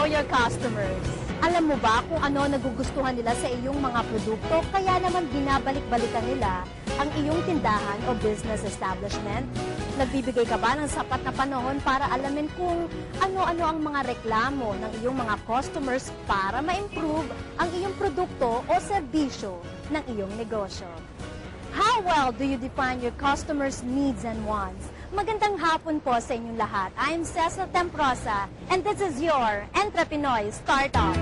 know your customers. Alam mo ba kung ano nagugustuhan nila sa iyong mga produkto, kaya naman binabalik-balikan nila ang iyong tindahan o business establishment? Nagbibigay ka ba ng sapat na panahon para alamin kung ano-ano ang mga reklamo ng iyong mga customers para ma-improve ang iyong produkto o serbisyo ng iyong negosyo? How well do you define your customers' needs and wants? Magandang hapon po sa inyong lahat. I'm Cecil Temprosa, and this is your Entrepinoy Startup.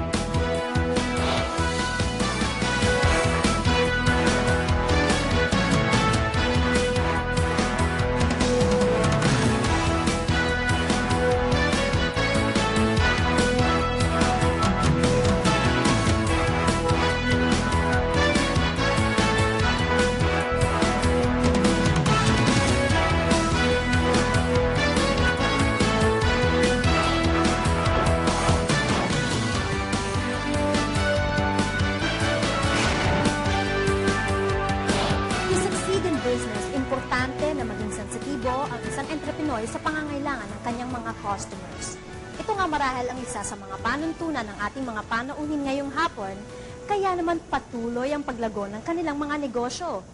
Importante na maging sensitibo ang isang entrepreneur sa pangangailangan ng kanyang mga customers. Ito nga marahil ang isa sa mga panuntunan ng ating mga panauhin ngayong hapon, kaya naman patuloy ang paglago ng kanilang mga negosyo.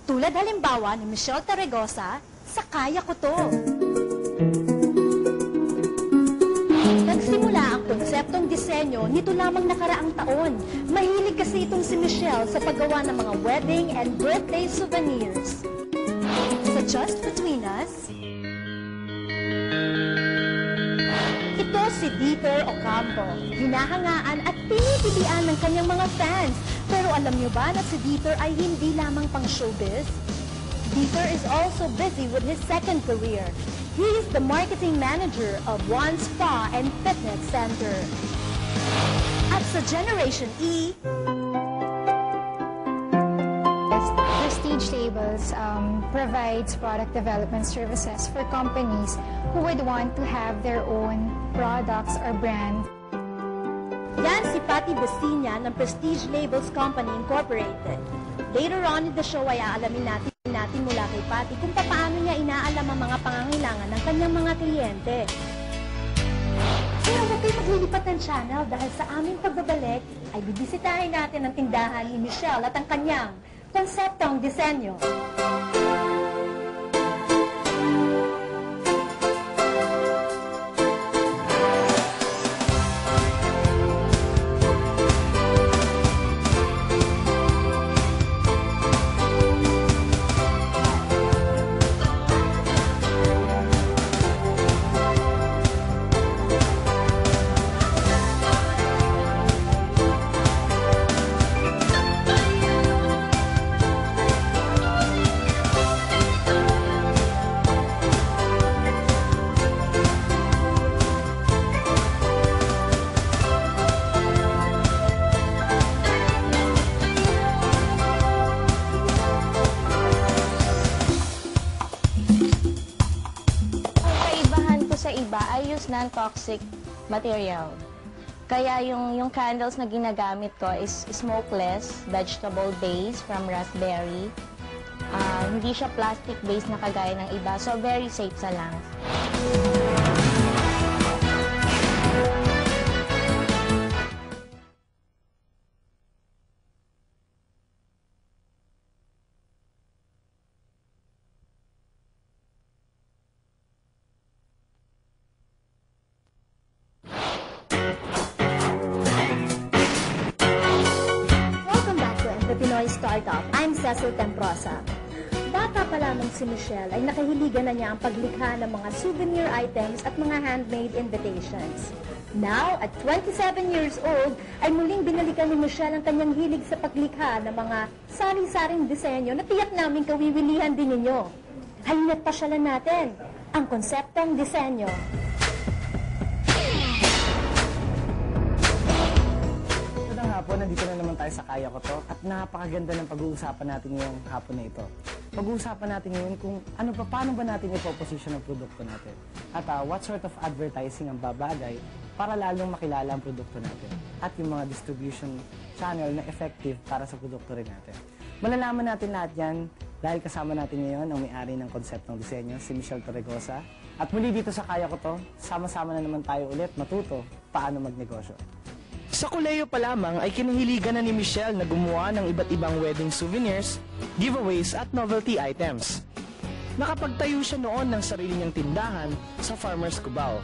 Tulad halimbawa ni Michelle Taregosa sa Kaya Ko To. Nagsimula ang konseptong disenyo nito lamang nakaraang taon. Mahilig kasi itong si Michelle sa paggawa ng mga wedding and birthday souvenirs. Sa Just Between Us, ito si Dieter Ocampo. Hinahangaan at pinipilian ng kanyang mga fans. Pero alam niyo ba na si Dieter ay hindi lamang pang showbiz? Dieter is also busy with his second career. He is the marketing manager of One Spa and Fitness Center. At sa Generation E, Prestige Labels provides product development services for companies who would want to have their own products or brand. yan si Patty Basinya ng Prestige Labels Company Incorporated. Later on in the show ay aalamin natin mula kay Patty kung paano niya inaalam ang mga pangangailangan ng kanyang mga kliyente. Kaya huwag kayo maglilipat ng channel dahil sa aming pagbabalik ay bibisitahin natin ang tindahan ni Michelle at ang kanyang konseptong disenyo. I use non-toxic material. Kaya yung candles na ginagamit ko is smokeless, vegetable-based from raspberry. Hindi siya plastic-based na kagaya ng iba, so very safe sa lungs. Pinoy Startup. I'm Cecil Temprosa. Bata pa lamang si Michelle ay nakahiligan na niya ang paglikha ng mga souvenir items at mga handmade invitations. Now, at 27 years old, ay muling binalikan ni Michelle ang kanyang hilig sa paglikha ng mga sari-saring disenyo na tiyak namin kawiwilihan din ninyo. Halina't pasyalan natin ang konseptong disenyo. Nandito na naman tayo sa Kaya Ko To at napakaganda ng pag-uusapan natin ngayong hapon na ito. Pag-uusapan natin ngayon kung paano ba natin ipoposition ang produkto natin at what sort of advertising ang babagay para lalong makilala ang produkto natin at yung mga distribution channel na effective para sa produkto rin natin. Malalaman natin lahat yan Dahil kasama natin ngayon ang may-ari ng konseptong disenyo, si Michelle Torregosa. At muli dito sa Kaya Ko To, sama-sama na naman tayo ulit matuto paano magnegosyo. Sa kolehiyo pa lamang ay kinahiligan na ni Michelle na gumawa ng iba't ibang wedding souvenirs, giveaways at novelty items. Nakapagtayo siya noon ng sarili niyang tindahan sa Farmers Cubao.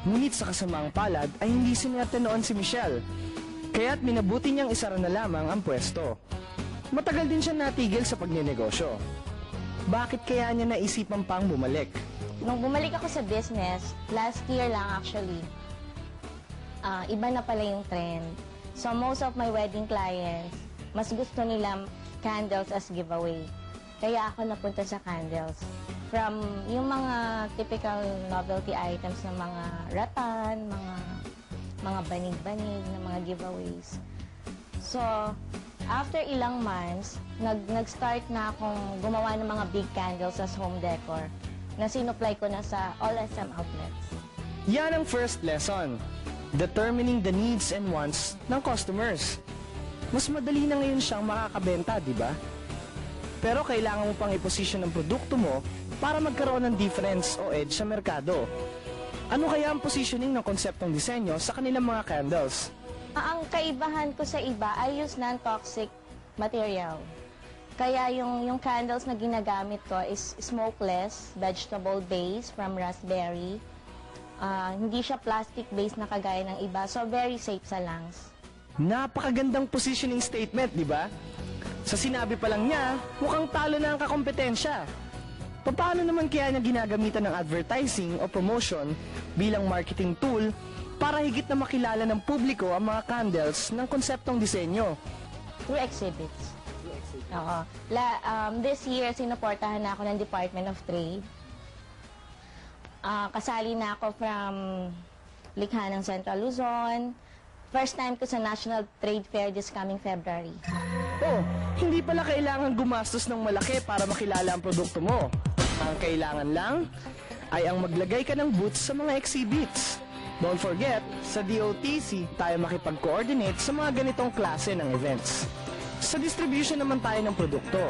Ngunit sa kasamaang palad ay hindi sinerte noon si Michelle, kaya't minabuti niyang isara na lamang ang pwesto. Matagal din siya natigil sa pagnenegosyo. Bakit kaya niya naisipan pang bumalik? Nung bumalik ako sa business, last year lang actually, iba na pala yung trend. So most of my wedding clients, mas gusto nila candles as giveaway. Kaya ako napunta sa candles. From yung mga typical novelty items na mga ratan, mga banig-banig na mga giveaways. So, after ilang months, nag-start na akong gumawa ng mga big candles as home decor na sinupply ko na sa all SM outlets. Yan ang first lesson. Determining the needs and wants ng customers. Mas madali na ngayon siyang makakabenta, di ba? Pero kailangan mo pang i-position ang produkto mo para magkaroon ng difference o edge sa merkado. Ano kaya ang positioning ng konseptong disenyo sa kanilang mga candles? Ang kaibahan ko sa iba ay use non-toxic material. Kaya yung candles na ginagamit ko is smokeless, vegetable base from raspberry. Hindi siya plastic base na kagaya ng iba, so very safe sa lungs. Napakagandang positioning statement, di ba? Sa sinabi pa lang niya, mukhang talo na ang kakompetensya. Paano naman kaya niya ginagamitan ng advertising o promotion bilang marketing tool para higit na makilala ng publiko ang mga candles ng konseptong disenyo? Through exhibits. Oo. This year, sinuportahan na ako ng Department of Trade. Kasali na ako from Likha ng Central Luzon. First time ko sa National Trade Fair this coming February. Oh, hindi pala kailangan gumastos ng malaki para makilala ang produkto mo. Ang kailangan lang ay ang maglagay ka ng booths sa mga exhibits. Don't forget, sa DOTC, tayo makipag-coordinate sa mga ganitong klase ng events. Sa distribution naman tayo ng produkto.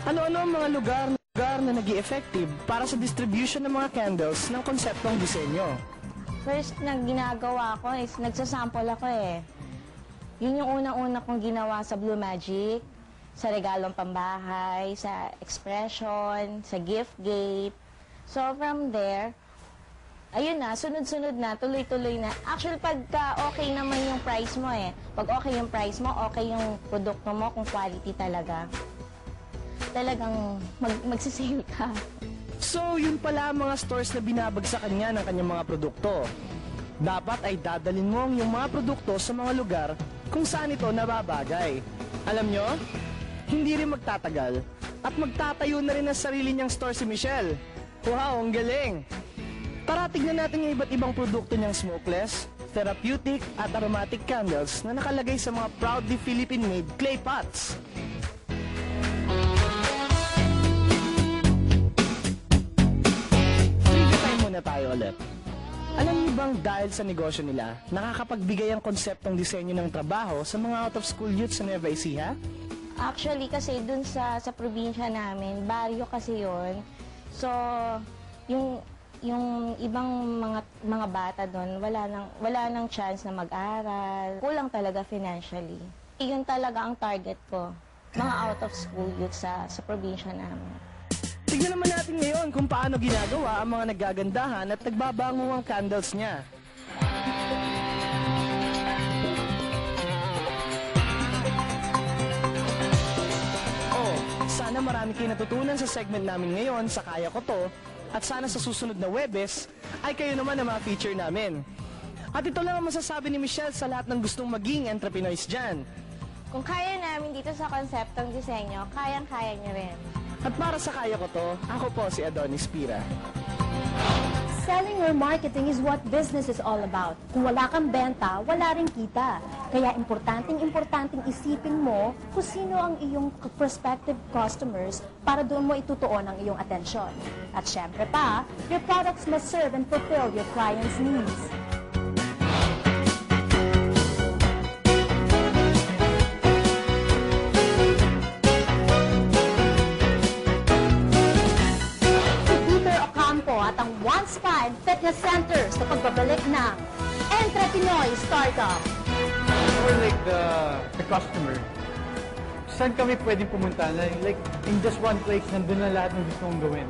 Ano-ano ang mga lugar na nag-i-effective para sa distribution ng mga candles ng konseptong disenyo? First na ginagawa ko is nagsasample ako eh. Yun yung unang-una kong ginawa sa Blue Magic, sa regalong pambahay, sa expression, sa gift gate. So from there, ayun na, sunod-sunod na, tuloy-tuloy na. Actually, pagka okay naman yung price mo eh. Pag okay yung price mo, okay yung produkto mo, kung quality talaga. Talagang magsisale ka. So, yun pala ang mga stores na binabagsakan niya ng kanyang mga produkto. Dapat ay dadalin mo ang iyong mga produkto sa mga lugar kung saan ito nababagay. Alam nyo, hindi rin magtatagal at magtatayo na rin ang sarili niyang store si Michelle. Wow, ang galing! Tara, tignan natin yung iba't ibang produkto niyang smokeless, therapeutic at aromatic candles na nakalagay sa mga proudly Philippine-made clay pots. Trivia time muna tayo ulit. Alam niyo bang dahil sa negosyo nila, nakakapagbigay ang konseptong disenyo ng trabaho sa mga out-of-school youth sa Nueva Ecija? Actually, kasi dun sa probinsya namin, baryo kasi yon. So, yung ibang mga bata doon, wala nang chance na mag-aral. Kulang talaga financially. Yun talaga ang target ko, mga out-of-school youth sa probinsya namin. Tignan naman natin ngayon kung paano ginagawa ang mga nagagandahan at nagbabangungang candles niya. Oh, sana marami kayo natutunan sa segment namin ngayon sa Kaya Ko To. At sana sa susunod na Webes, ay kayo naman ang mga feature namin. At ito lang ang masasabi ni Michelle sa lahat ng gustong maging entrepreneurs dyan. Kung kaya namin dito sa konseptong disenyo, kayang-kaya nyo rin. At para sa Kaya Ko To, ako po si Adonis Pira. Selling or marketing is what business is all about. Kung wala kang benta, wala rin kita. Kaya importanteng isipin mo kung sino ang iyong prospective customers para doon mo itutuon ang iyong atensyon. At syempre pa, your products must serve and fulfill your clients' needs. at ang One Spa and Fitness Center sa pagbabalik ng Entre Pinoy Startup. Or like the customer, saan kami pwedeng pumunta na like in just one place, nandun na lahat ng gusto mong gawin.